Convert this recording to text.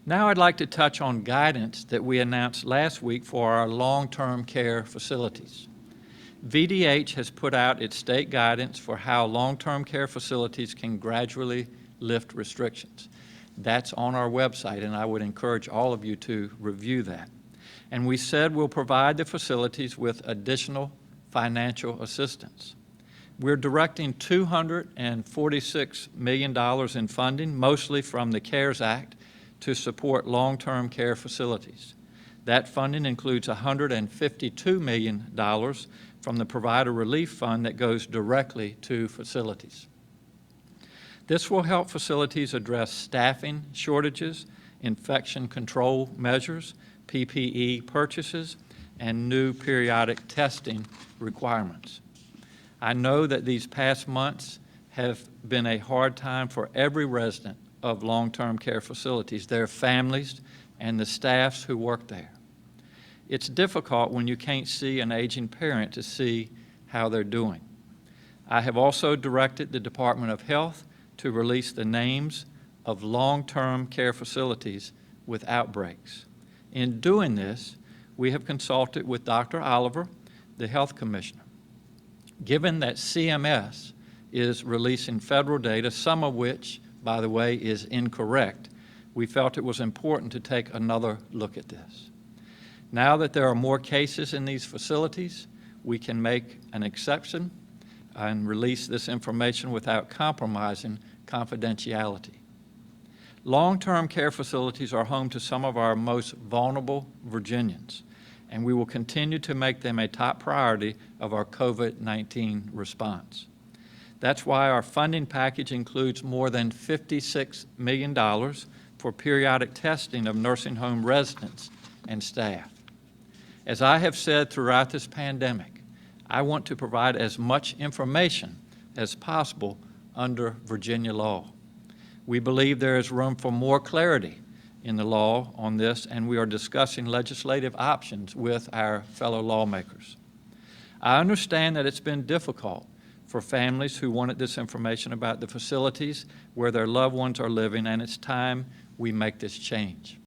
Now I'd like to touch on guidance that we announced last week for our long-term care facilities. VDH has put out its state guidance for how long-term care facilities can gradually lift restrictions. That's on our website, and I would encourage all of you to review that. And we said we'll provide the facilities with additional financial assistance. We're directing $246 million in funding, mostly from the CARES Act, to support long-term care facilities. That funding includes $152 million from the Provider Relief Fund that goes directly to facilities. This will help facilities address staffing shortages, infection control measures, PPE purchases, and new periodic testing requirements. I know that these past months have been a hard time for every resident of long-term care facilities, their families, and the staffs who work there. It's difficult when you can't see an aging parent to see how they're doing. I have also directed the Department of Health to release the names of long-term care facilities with outbreaks. In doing this, we have consulted with Dr. Oliver, the Health Commissioner. Given that CMS is releasing federal data, some of which, by the way, is incorrect, we felt it was important to take another look at this. Now that there are more cases in these facilities, we can make an exception and release this information without compromising confidentiality. Long-term care facilities are home to some of our most vulnerable Virginians, and we will continue to make them a top priority of our COVID-19 response. That's why our funding package includes more than $56 million for periodic testing of nursing home residents and staff. As I have said throughout this pandemic, I want to provide as much information as possible under Virginia law. We believe there is room for more clarity in the law on this, and we are discussing legislative options with our fellow lawmakers. I understand that it's been difficult for families who wanted this information about the facilities where their loved ones are living, and it's time we make this change.